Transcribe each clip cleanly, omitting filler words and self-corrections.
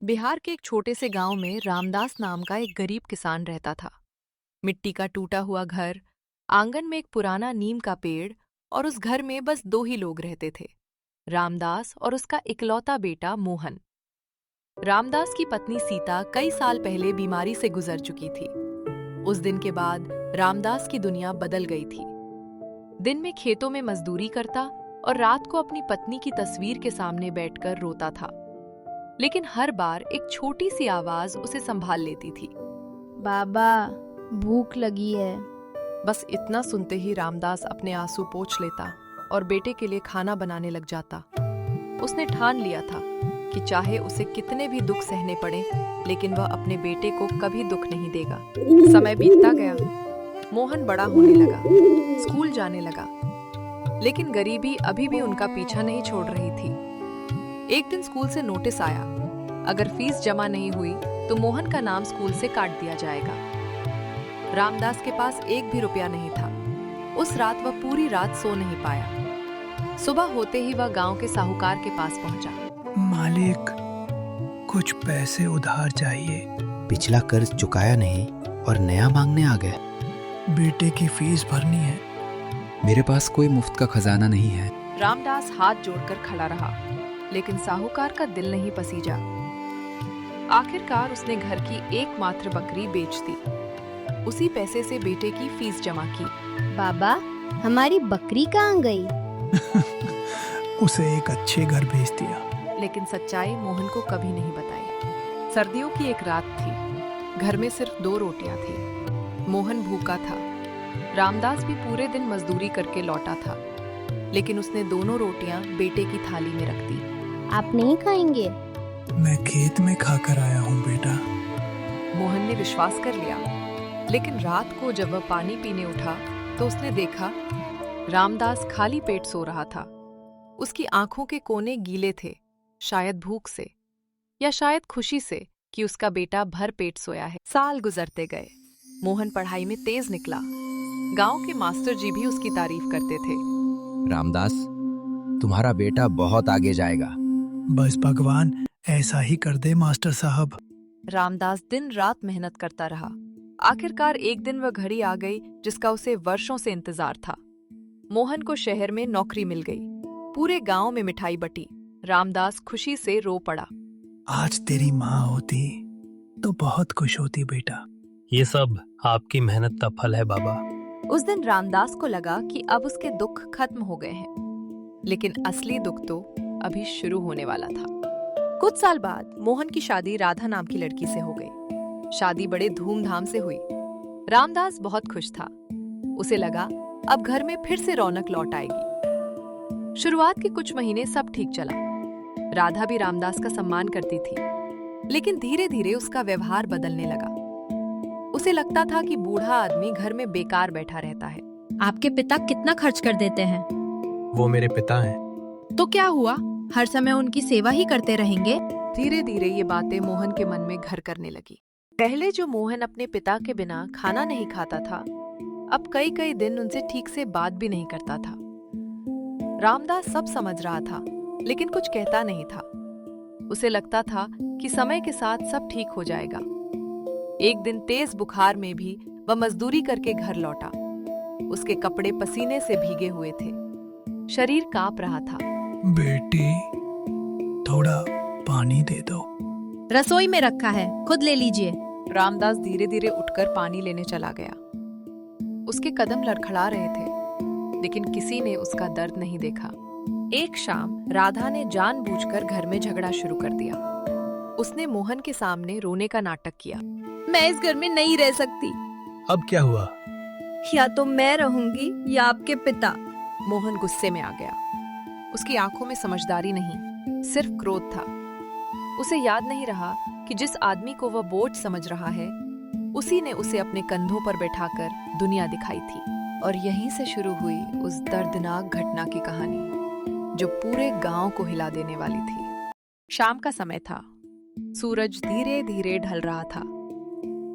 बिहार के एक छोटे से गांव में रामदास नाम का एक गरीब किसान रहता था। मिट्टी का टूटा हुआ घर, आंगन में एक पुराना नीम का पेड़ और उस घर में बस दो ही लोग रहते थे, रामदास और उसका इकलौता बेटा मोहन। रामदास की पत्नी सीता कई साल पहले बीमारी से गुजर चुकी थी। उस दिन के बाद रामदास की दुनिया बदल गई थी। दिन में खेतों में मजदूरी करता और रात को अपनी पत्नी की तस्वीर के सामने बैठकर रोता था। लेकिन हर बार एक छोटी सी आवाज उसे संभाल लेती थी। बाबा, भूख लगी है। बस इतना सुनते ही रामदास अपने आंसू पोंछ लेता और बेटे के लिए खाना बनाने लग जाता। उसने ठान लिया था कि चाहे उसे कितने भी दुख सहने पड़े, लेकिन वह अपने बेटे को कभी दुख नहीं देगा। समय बीतता गया। मोहन बड़ा होने लगा, स्कूल जाने लगा, लेकिन गरीबी अभी भी उनका पीछा नहीं छोड़ रही थी। एक दिन स्कूल से नोटिस आया, अगर फीस जमा नहीं हुई तो मोहन का नाम स्कूल से काट दिया जाएगा। रामदास के पास एक भी रुपया नहीं था। उस रात वह पूरी रात सो नहीं पाया। सुबह होते ही वह गांव के साहूकार के पास पहुंचा। मालिक, कुछ पैसे उधार चाहिए। पिछला कर्ज चुकाया नहीं और नया मांगने आ गए। बेटे की फीस भरनी है। मेरे पास कोई मुफ्त का खजाना नहीं है। रामदास हाथ जोड़कर खड़ा रहा, लेकिन साहूकार का दिल नहीं पसीजा। आखिरकार उसने घर की एकमात्र बकरी बेच दी। उसी पैसे से बेटे की फीस जमा की। बाबा, हमारी बकरी कहाँ गई? उसे एक अच्छे घर भेज दिया। लेकिन सच्चाई मोहन को कभी नहीं बताई। सर्दियों की एक रात थी। घर में सिर्फ 2 रोटियां थी। मोहन भूखा था। रामदास भी पूरे दिन मजदूरी करके लौटा था, लेकिन उसने दोनों रोटियां बेटे की थाली में रख दी। आप नहीं खाएंगे? मैं खेत में खाकर आया हूँ बेटा। मोहन ने विश्वास कर लिया, लेकिन रात को जब वह पानी पीने उठा तो उसने देखा रामदास खाली पेट सो रहा था। उसकी आंखों के कोने गीले थे, शायद भूख से या शायद खुशी से कि उसका बेटा भर पेट सोया है। साल गुजरते गए। मोहन पढ़ाई में तेज निकला। गांव के मास्टर जी भी उसकी तारीफ करते थे। रामदास, तुम्हारा बेटा बहुत आगे जाएगा। बस भगवान ऐसा ही कर दे मास्टर साहब। रामदास दिन रात मेहनत करता रहा। आखिरकार एक दिन वह घड़ी आ गई जिसका उसे वर्षों से इंतजार था। मोहन को शहर में नौकरी मिल गई। पूरे गांव में मिठाई बटी। रामदास खुशी से रो पड़ा। आज तेरी माँ होती तो बहुत खुश होती बेटा। ये सब आपकी मेहनत का फल है बाबा। उस दिन रामदास को लगा कि अब उसके दुख खत्म हो गए हैं, लेकिन असली दुख तो अभी शुरू होने वाला था। कुछ साल बाद मोहन की शादी राधा नाम की लड़की से हो गई। शादी बड़े धूमधाम से हुई। रामदास बहुत खुश था। उसे लगा अब घर में फिर से रौनक लौट आएगी। शुरुआत के कुछ महीने सब ठीक चला। राधा भी रामदास का सम्मान करती थी, लेकिन धीरे धीरे उसका व्यवहार बदलने लगा। उसे लगता था कि बूढ़ा आदमी घर में बेकार बैठा रहता है। आपके पिता कितना खर्च कर देते हैं? वो मेरे पिता हैं। तो क्या हुआ, हर समय उनकी सेवा ही करते रहेंगे? धीरे धीरे ये बातें मोहन के मन में घर करने लगी। पहले जो मोहन अपने पिता के बिना खाना नहीं खाता था, अब कई कई दिन उनसे ठीक से बात भी नहीं करता था। रामदास सब समझ रहा था, लेकिन कुछ कहता नहीं था। उसे लगता था कि समय के साथ सब ठीक हो जाएगा। एक दिन तेज बुखार में भी वह मजदूरी करके घर लौटा। उसके कपड़े पसीने से भीगे हुए थे, शरीर कांप रहा था। बेटी, थोड़ा पानी दे दो। रसोई में रखा है, खुद ले लीजिए। रामदास धीरे धीरे उठकर पानी लेने चला गया। उसके कदम लड़खड़ा रहे थे, लेकिन किसी ने उसका दर्द नहीं देखा। एक शाम राधा ने जानबूझकर घर में झगड़ा शुरू कर दिया। उसने मोहन के सामने रोने का नाटक किया। मैं इस घर में नहीं रह सकती। अब क्या हुआ? या तो मैं रहूंगी या आपके पिता। मोहन गुस्से में आ गया। उसकी आंखों में समझदारी नहीं, सिर्फ क्रोध था। उसे याद नहीं रहा कि जिस आदमी को वह बोझ समझ रहा है, उसी ने उसे अपने कंधों पर बैठाकर दुनिया दिखाई थी। और यहीं से शुरू हुई उस दर्दनाक घटना की कहानी, जो पूरे गांव को हिला देने वाली थी। शाम का समय था। सूरज धीरे धीरे ढल रहा था।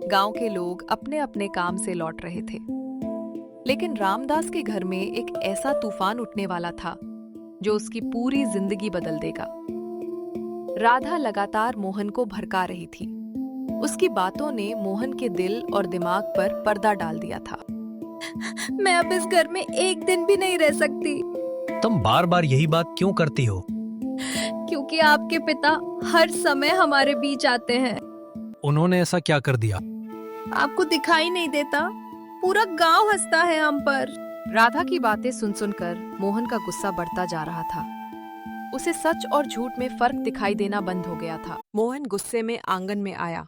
गांव के लोग अपने अपने काम से लौट रहे थे, लेकिन रामदास के घर में एक ऐसा तूफान उठने वाला था जो उसकी पूरी जिंदगी बदल देगा। राधा लगातार मोहन को भड़का रही थी। उसकी बातों ने मोहन के दिल और दिमाग पर पर्दा डाल दिया था। मैं अब इस घर में एक दिन भी नहीं रह सकती, तुम बार बार यही बात क्यों करती हो? क्योंकि आपके पिता हर समय हमारे बीच आते हैं। उन्होंने ऐसा क्या कर दिया? आपको दिखाई नहीं देता? पूरा गांव हंसता है हम पर। राधा की बातें सुन सुनकर मोहन का गुस्सा बढ़ता जा रहा था। उसे सच और झूठ में फर्क दिखाई देना बंद हो गया था। मोहन गुस्से में आंगन में आया।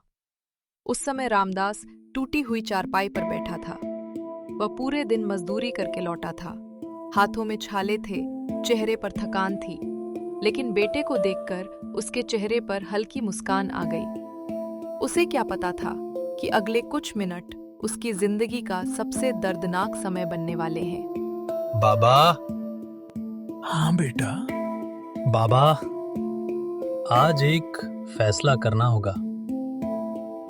उस समय रामदास टूटी हुई चारपाई पर बैठा था। वह पूरे दिन मजदूरी करके लौटा था। हाथों में छाले थे, चेहरे पर थकान थी, लेकिन बेटे को देखकर उसके चेहरे पर हल्की मुस्कान आ गई। उसे क्या पता था कि अगले कुछ मिनट उसकी जिंदगी का सबसे दर्दनाक समय बनने वाले हैं। बाबा, हाँ बेटा। बाबा, आज एक फैसला करना होगा।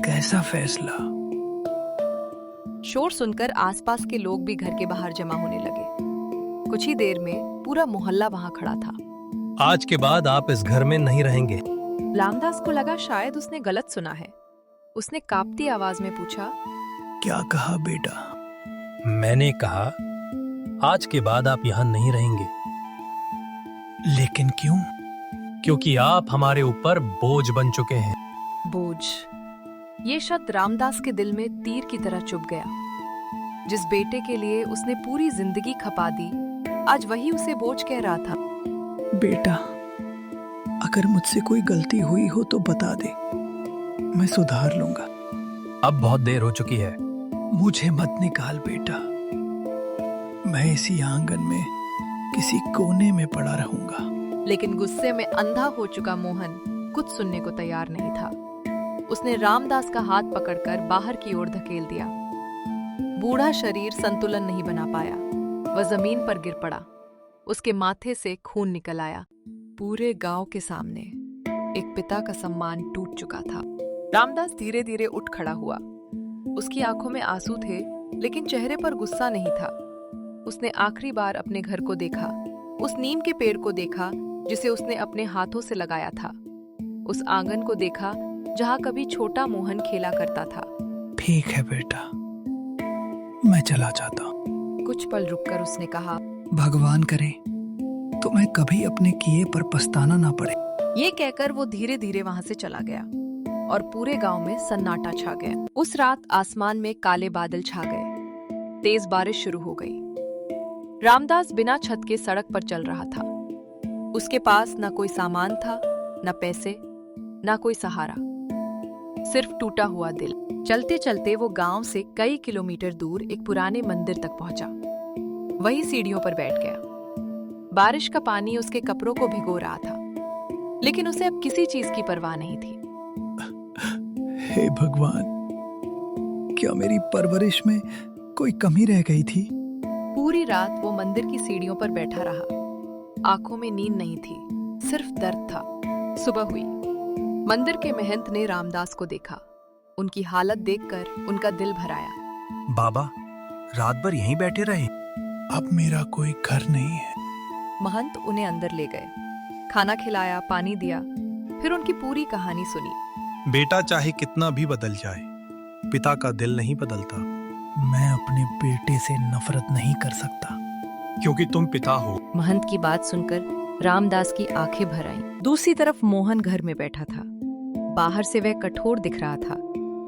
कैसा फैसला? शोर सुनकर आसपास के लोग भी घर के बाहर जमा होने लगे। कुछ ही देर में पूरा मोहल्ला वहां खड़ा था। आज के बाद आप इस घर में नहीं रहेंगे। रामदास को लगा शायद उसने गलत सुना है। उसने कांपती आवाज में पूछा, क्या कहा बेटा? मैंने कहा आज के बाद आप यहाँ नहीं रहेंगे। लेकिन क्यों? क्योंकि आप हमारे ऊपर बोझ बन चुके हैं। बोझ। ये शब्द रामदास के दिल में तीर की तरह चुभ गया। जिस बेटे के लिए उसने पूरी जिंदगी खपा दी, आज वही उसे बोझ कह रहा था। बेटा, अगर मुझसे कोई गलती हुई हो तो बता दे, मैं सुधार लूंगा। अब बहुत देर हो चुकी है। मुझे मत निकाल बेटा। मैं इसी आंगन में किसी कोने में पड़ा रहूंगा। लेकिन गुस्से में अंधा हो चुका मोहन कुछ सुनने को तैयार नहीं था। उसने रामदास का हाथ पकड़कर बाहर की ओर धकेल दिया। बूढ़ा शरीर संतुलन नहीं बना पाया। वह जमीन पर गिर पड़ा। उसके माथे से खून निकल आया। पूरे गांव के सामने एक पिता का सम्मान टूट चुका था। रामदास धीरे धीरे उठ खड़ा हुआ। उसकी आंखों में आंसू थे, लेकिन चेहरे पर गुस्सा नहीं था। उसने आखिरी बार अपने घर को देखा, उस नीम के पेड़ को देखा जिसे उसने अपने हाथों से लगाया था, उस आंगन को देखा जहां कभी छोटा मोहन खेला करता था। ठीक है बेटा, मैं चला जाता हूँ। कुछ पल रुककर उसने कहा, भगवान करे तो मैं कभी अपने किए पर पछताना ना पड़े। ये कहकर वो धीरे धीरे वहां से चला गया और पूरे गांव में सन्नाटा छा गया। उस रात आसमान में काले बादल छा गए। तेज बारिश शुरू हो गई। रामदास बिना छत के सड़क पर चल रहा था। उसके पास न कोई सामान था, न पैसे, न कोई सहारा, सिर्फ टूटा हुआ दिल। चलते चलते वो गांव से कई किलोमीटर दूर एक पुराने मंदिर तक पहुंचा। वही सीढ़ियों पर बैठ गया। बारिश का पानी उसके कपड़ों को भिगो रहा था, लेकिन उसे अब किसी चीज की परवाह नहीं थी। हे भगवान, क्या मेरी परवरिश में कोई कमी रह गई थी? पूरी रात वो मंदिर की सीढ़ियों पर बैठा रहा। आंखों में नींद नहीं थी, सिर्फ दर्द था। सुबह हुई। मंदिर के महंत ने रामदास को देखा। उनकी हालत देखकर उनका दिल भर आया। बाबा, रात भर यहीं बैठे रहे? अब मेरा कोई घर नहीं है। महंत उन्हें अंदर ले गए, खाना खिलाया, पानी दिया, फिर उनकी पूरी कहानी सुनी। बेटा चाहे कितना भी बदल जाए, पिता का दिल नहीं बदलता। मैं अपने बेटे से नफरत नहीं कर सकता, क्योंकि तुम पिता हो। महंत की बात सुनकर रामदास की आंखें भर आईं। दूसरी तरफ मोहन घर में बैठा था। बाहर से वह कठोर दिख रहा था,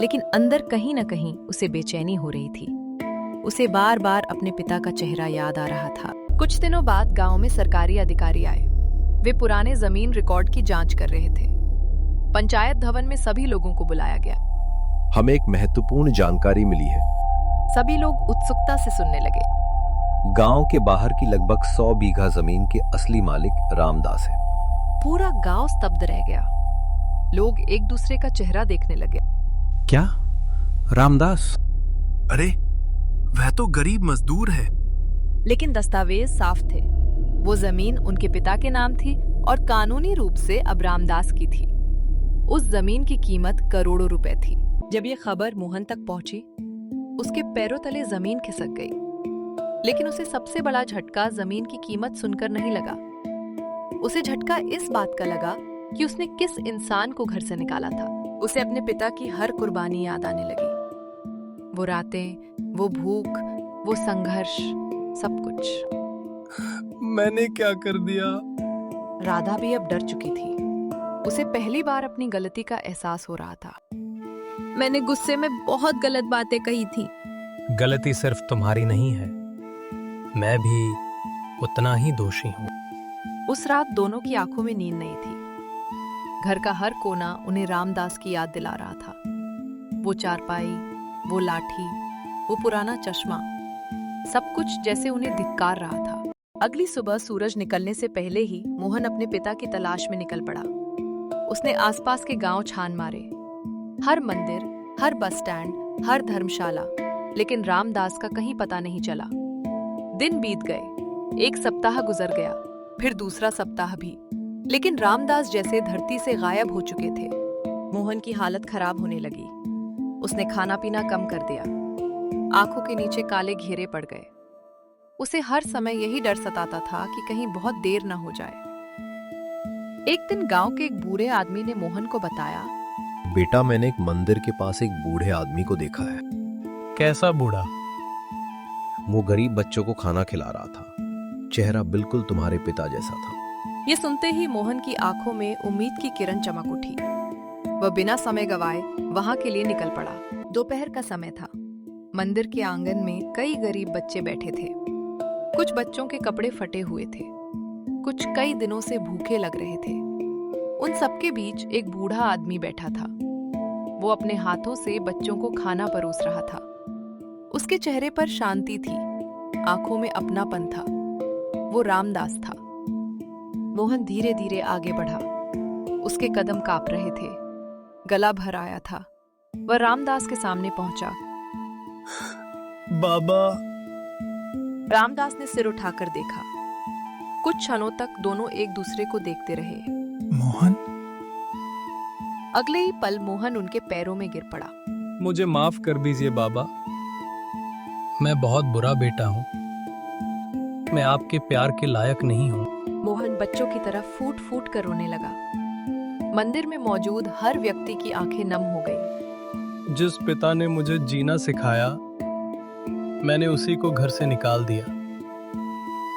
लेकिन अंदर कहीं न कहीं उसे बेचैनी हो रही थी। उसे बार बार अपने पिता का चेहरा याद आ रहा था। कुछ दिनों बाद गांव में सरकारी अधिकारी आए। वे पुराने जमीन रिकॉर्ड की जांच कर रहे थे। पंचायत भवन में सभी लोगों को बुलाया गया। हमें एक महत्वपूर्ण जानकारी मिली है। सभी लोग उत्सुकता से सुनने लगे। गांव के बाहर की लगभग 100 बीघा जमीन के असली मालिक रामदास है। पूरा गांव स्तब्ध रह गया। लोग एक दूसरे का चेहरा देखने लगे। क्या? रामदास? अरे, वह तो गरीब मजदूर है। लेकिन दस्तावेज साफ थे। वो जमीन उनके पिता के नाम थी और कानूनी रूप से अब रामदास की थी। उस जमीन की कीमत करोड़ों रुपए थी। जब ये खबर मोहन तक पहुंची, उसके पैरों तले जमीन खिसक गई। लेकिन उसे सबसे बड़ा झटका जमीन की कीमत सुनकर नहीं लगा। उसे झटका इस बात का लगा कि उसने किस इंसान को घर से निकाला था। उसे अपने पिता की हर कुर्बानी याद आने लगी। वो रातें, वो भूख, वो संघर्ष, सब कुछ। मैंने क्या कर दिया? राधा भी अब डर चुकी थी। उसे पहली बार अपनी गलती का एहसास हो रहा था। मैंने गुस्से में बहुत गलत बातें कही थी। गलती सिर्फ तुम्हारी नहीं है, मैं भी उतना ही दोषी हूँ। उस रात दोनों की आंखों में नींद नहीं थी। घर का हर कोना उन्हें रामदास की याद दिला रहा था। वो चारपाई, वो लाठी, वो पुराना चश्मा, सब कुछ जैसे उन्हें धिक्कार रहा था। अगली सुबह सूरज निकलने से पहले ही मोहन अपने पिता की तलाश में निकल पड़ा। उसने आसपास के गांव छान मारे, हर मंदिर, हर बस स्टैंड, हर धर्मशाला, लेकिन रामदास का कहीं पता नहीं चला। दिन बीत गए, एक सप्ताह गुजर गया, फिर दूसरा सप्ताह भी, लेकिन रामदास जैसे धरती से गायब हो चुके थे। मोहन की हालत खराब होने लगी। उसने खाना पीना कम कर दिया। आंखों के नीचे काले घेरे पड़ गए। उसे हर समय यही डर सताता था कि कहीं बहुत देर न हो जाए। एक दिन गांव के एक बूढ़े आदमी ने मोहन को बताया, बेटा, मैंने एक मंदिर के पास एक बूढ़े आदमी को देखा है। कैसा बूढ़ा? वो गरीब बच्चों को खाना खिला रहा था। चेहरा बिल्कुल तुम्हारे पिता जैसा था। ये सुनते ही मोहन की आंखों में उम्मीद की किरण चमक उठी। वह बिना समय गवाए वहां के लिए निकल पड़ा। दोपहर का समय था। मंदिर के आंगन में कई गरीब बच्चे बैठे थे। कुछ बच्चों के कपड़े फटे हुए थे, कुछ कई दिनों से भूखे लग रहे थे। उन सबके बीच एक बूढ़ा आदमी बैठा था। वो अपने हाथों से बच्चों को खाना परोस रहा था। उसके चेहरे पर शांति थी, आंखों में अपनापन था। वो रामदास था। मोहन धीरे धीरे आगे बढ़ा। उसके कदम कांप रहे थे, गला भर आया था। वह रामदास के सामने पहुंचा। बाबा। रामदास ने सिर उठाकर देखा। कुछ क्षणों तक दोनों एक दूसरे को देखते रहे। मोहन, अगले ही पल मोहन उनके पैरों में गिर पड़ा। मुझे माफ कर दीजिए बाबा। मैं बहुत बुरा बेटा हूँ। मैं आपके प्यार के लायक नहीं हूँ। मोहन बच्चों की तरह फूट फूट कर रोने लगा। मंदिर में मौजूद हर व्यक्ति की आंखें नम हो गई। जिस पिता ने मुझे जीना सिखाया, मैंने उसी को घर से निकाल दिया।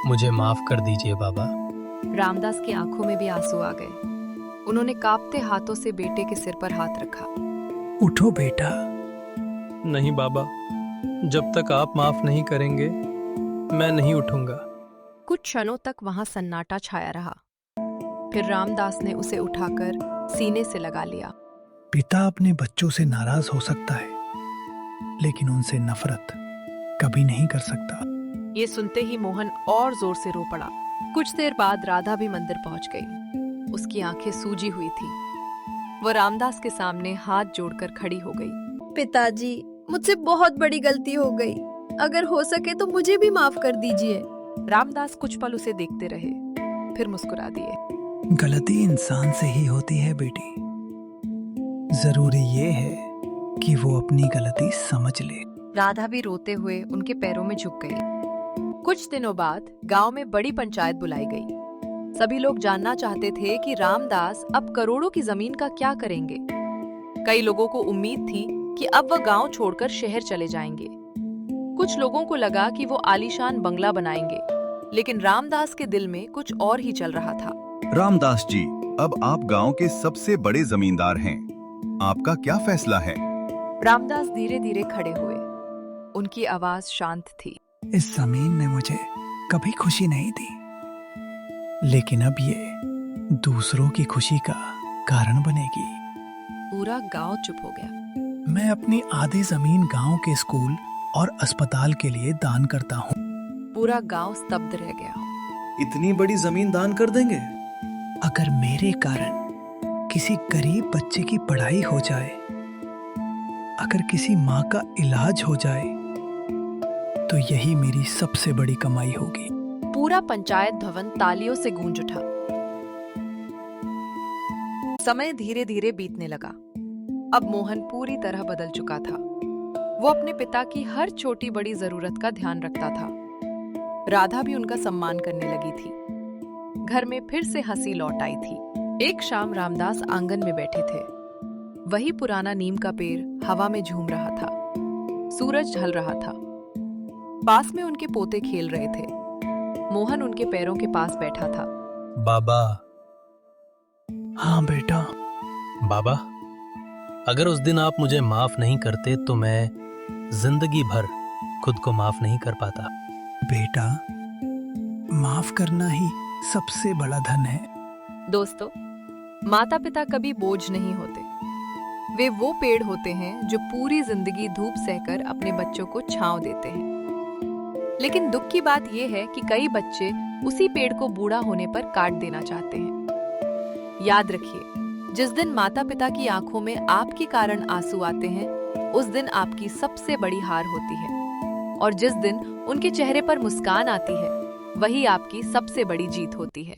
मुझे माफ कर दीजिए बाबा। रामदास की आंखों में भी आंसू आ गए। उन्होंने कांपते हाथों से बेटे के सिर पर हाथ रखा। उठो बेटा। नहीं बाबा, जब तक आप माफ नहीं करेंगे मैं नहीं उठूंगा। कुछ क्षणों तक वहां सन्नाटा छाया रहा। फिर रामदास ने उसे उठाकर सीने से लगा लिया। पिता अपने बच्चों से नाराज हो सकता है, लेकिन उनसे नफरत कभी नहीं कर सकता। ये सुनते ही मोहन और जोर से रो पड़ा। कुछ देर बाद राधा भी मंदिर पहुंच गई। उसकी आंखें सूजी हुई थी। वह रामदास के सामने हाथ जोड़कर खड़ी हो गई। पिताजी, मुझसे बहुत बड़ी गलती हो गई। अगर हो सके तो मुझे भी माफ कर दीजिए। रामदास कुछ पल उसे देखते रहे, फिर मुस्कुरा दिए। गलती इंसान से ही होती है बेटी। जरूरी ये है कि वो अपनी गलती समझ ले। राधा भी रोते हुए उनके पैरों में झुक गई। कुछ दिनों बाद गांव में बड़ी पंचायत बुलाई गई। सभी लोग जानना चाहते थे कि रामदास अब करोड़ों की जमीन का क्या करेंगे। कई लोगों को उम्मीद थी कि अब वह गांव छोड़कर शहर चले जाएंगे। कुछ लोगों को लगा कि वो आलीशान बंगला बनाएंगे, लेकिन रामदास के दिल में कुछ और ही चल रहा था। रामदास जी, अब आप गांव के सबसे बड़े जमींदार हैं। आपका क्या फैसला है? रामदास धीरे धीरे खड़े हुए। उनकी आवाज शांत थी। इस जमीन ने मुझे कभी खुशी नहीं दी, लेकिन अब ये दूसरों की खुशी का कारण बनेगी। पूरा गांव चुप हो गया। मैं अपनी आधी जमीन गांव के स्कूल और अस्पताल के लिए दान करता हूँ। पूरा गांव स्तब्ध रह गया। इतनी बड़ी जमीन दान कर देंगे? अगर मेरे कारण किसी गरीब बच्चे की पढ़ाई हो जाए, अगर किसी माँ का इलाज हो जाए, तो यही मेरी सबसे बड़ी कमाई होगी। पूरा पंचायत भवन तालियों से गूंज उठा। समय धीरे धीरे बीतने लगा। अब मोहन पूरी तरह बदल चुका था। वो अपने पिता की हर छोटी बड़ी जरूरत का ध्यान रखता था। राधा भी उनका सम्मान करने लगी थी। घर में फिर से हंसी लौट आई थी। एक शाम रामदास आंगन में बैठे थे। वही पुराना नीम का पेड़ हवा में झूम रहा था। सूरज ढल रहा था। पास में उनके पोते खेल रहे थे। मोहन उनके पैरों के पास बैठा था। बाबा, हाँ बेटा। बाबा, अगर उस दिन आप मुझे माफ नहीं करते तो मैं जिंदगी भर खुद को माफ नहीं कर पाता। बेटा, माफ करना ही सबसे बड़ा धन है। दोस्तों, माता पिता कभी बोझ नहीं होते। वे वो पेड़ होते हैं जो पूरी जिंदगी धूप सहकर अपने बच्चों को छांव देते हैं। लेकिन दुख की बात यह है कि कई बच्चे उसी पेड़ को बूढ़ा होने पर काट देना चाहते हैं। याद रखिए, जिस दिन माता पिता की आंखों में आपके कारण आंसू आते हैं, उस दिन आपकी सबसे बड़ी हार होती है। और जिस दिन उनके चेहरे पर मुस्कान आती है, वही आपकी सबसे बड़ी जीत होती है।